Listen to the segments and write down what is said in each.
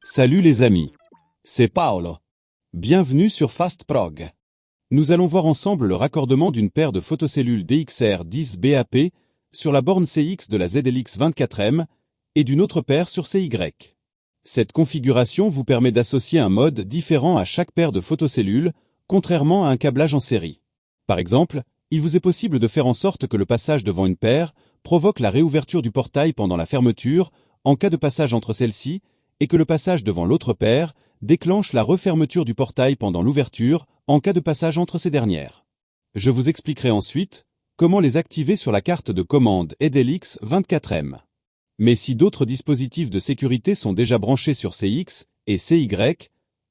Salut les amis, c'est Paolo. Bienvenue sur FastProg. Nous allons voir ensemble le raccordement d'une paire de photocellules DXR10 BAP sur la borne CX de la ZLX24M et d'une autre paire sur CY. Cette configuration vous permet d'associer un mode différent à chaque paire de photocellules, contrairement à un câblage en série. Par exemple, il vous est possible de faire en sorte que le passage devant une paire provoque la réouverture du portail pendant la fermeture en cas de passage entre celles-ci, et que le passage devant l'autre paire déclenche la refermeture du portail pendant l'ouverture en cas de passage entre ces dernières. Je vous expliquerai ensuite comment les activer sur la carte de commande ZLX24M. Mais si d'autres dispositifs de sécurité sont déjà branchés sur CX et CY,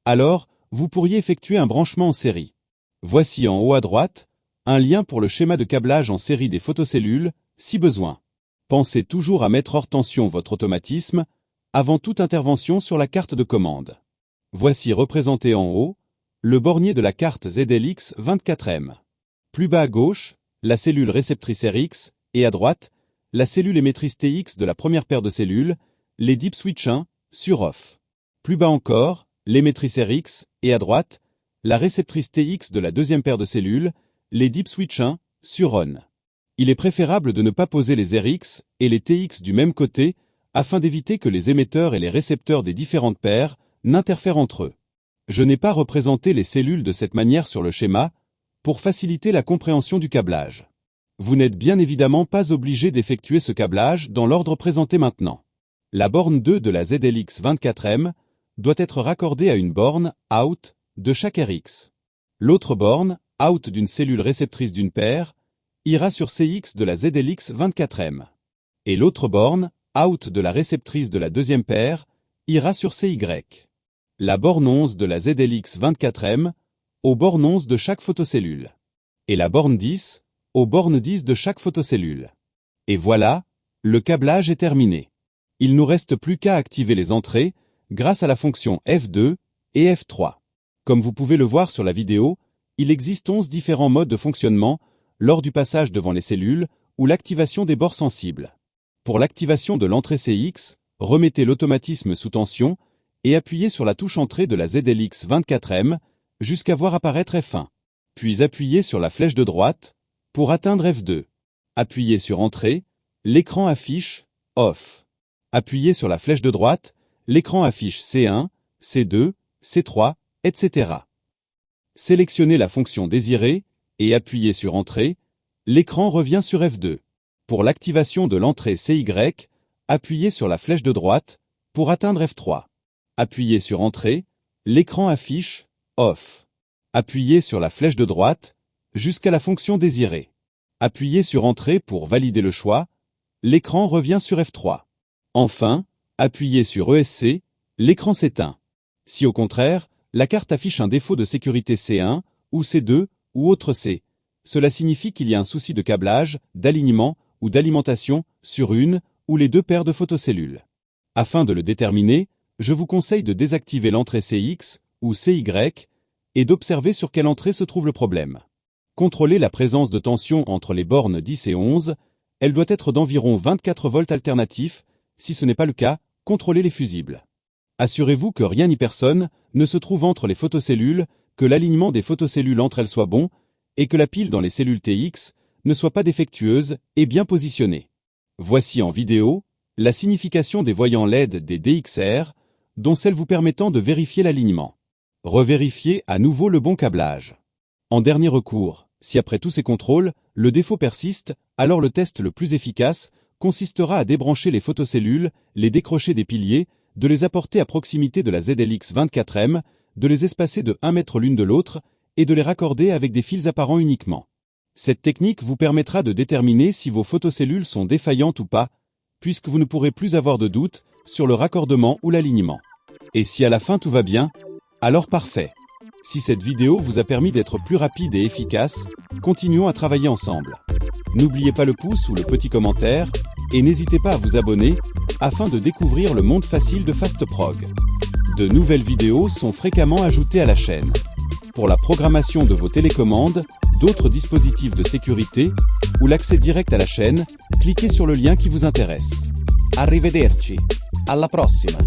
alors vous pourriez effectuer un branchement en série. Voici en haut à droite un lien pour le schéma de câblage en série des photocellules, si besoin. Pensez toujours à mettre hors tension votre automatisme avant toute intervention sur la carte de commande. Voici représenté en haut le bornier de la carte ZLX24M. Plus bas à gauche, la cellule réceptrice RX, et à droite, la cellule émettrice TX de la première paire de cellules, les DIP switch 1, sur off. Plus bas encore, l'émettrice RX, et à droite, la réceptrice TX de la deuxième paire de cellules, les DIP switch 1, sur on. Il est préférable de ne pas poser les RX et les TX du même côté afin d'éviter que les émetteurs et les récepteurs des différentes paires n'interfèrent entre eux. Je n'ai pas représenté les cellules de cette manière sur le schéma pour faciliter la compréhension du câblage. Vous n'êtes bien évidemment pas obligé d'effectuer ce câblage dans l'ordre présenté maintenant. La borne 2 de la ZLX24M doit être raccordée à une borne out de chaque RX. L'autre borne out d'une cellule réceptrice d'une paire ira sur CX de la ZLX24M. Et l'autre borne out de la réceptrice de la deuxième paire ira sur CY. La borne 11 de la ZLX24M aux bornes 11 de chaque photocellule. Et la borne 10 aux bornes 10 de chaque photocellule. Et voilà, le câblage est terminé. Il nous reste plus qu'à activer les entrées grâce à la fonction F2 et F3. Comme vous pouvez le voir sur la vidéo, il existe 11 différents modes de fonctionnement lors du passage devant les cellules ou l'activation des bords sensibles. Pour l'activation de l'entrée CX, remettez l'automatisme sous tension et appuyez sur la touche entrée de la ZLX24M jusqu'à voir apparaître F1. Puis appuyez sur la flèche de droite pour atteindre F2. Appuyez sur entrée, l'écran affiche off. Appuyez sur la flèche de droite, l'écran affiche C1, C2, C3, etc. Sélectionnez la fonction désirée et appuyez sur entrée, l'écran revient sur F2. Pour l'activation de l'entrée CY, appuyez sur la flèche de droite pour atteindre F3. Appuyez sur entrée, l'écran affiche off. Appuyez sur la flèche de droite jusqu'à la fonction désirée. Appuyez sur entrée pour valider le choix, l'écran revient sur F3. Enfin, appuyez sur ESC, l'écran s'éteint. Si au contraire, la carte affiche un défaut de sécurité C1 ou C2 ou autre C, cela signifie qu'il y a un souci de câblage, d'alignement ou d'alimentation sur une ou les deux paires de photocellules. Afin de le déterminer, je vous conseille de désactiver l'entrée CX ou CY et d'observer sur quelle entrée se trouve le problème. Contrôlez la présence de tension entre les bornes 10 et 11, elle doit être d'environ 24 volts alternatifs, si ce n'est pas le cas, contrôlez les fusibles. Assurez-vous que rien ni personne ne se trouve entre les photocellules, que l'alignement des photocellules entre elles soit bon, et que la pile dans les cellules TX ne soit pas défectueuse et bien positionnée. Voici en vidéo la signification des voyants LED des DXR, dont celle vous permettant de vérifier l'alignement. Revérifiez à nouveau le bon câblage. En dernier recours, si après tous ces contrôles, le défaut persiste, alors le test le plus efficace consistera à débrancher les photocellules, les décrocher des piliers, de les apporter à proximité de la ZLX24M, de les espacer de 1 mètre l'une de l'autre et de les raccorder avec des fils apparents uniquement. Cette technique vous permettra de déterminer si vos photocellules sont défaillantes ou pas, puisque vous ne pourrez plus avoir de doute sur le raccordement ou l'alignement. Et si à la fin tout va bien, alors parfait. Si cette vidéo vous a permis d'être plus rapide et efficace, continuons à travailler ensemble. N'oubliez pas le pouce ou le petit commentaire, et n'hésitez pas à vous abonner, afin de découvrir le monde facile de FastProg. De nouvelles vidéos sont fréquemment ajoutées à la chaîne. Pour pour la programmation de vos télécommandes, d'autres dispositifs de sécurité ou l'accès direct à la chaîne, cliquez sur le lien qui vous intéresse. Arrivederci. Alla prossima.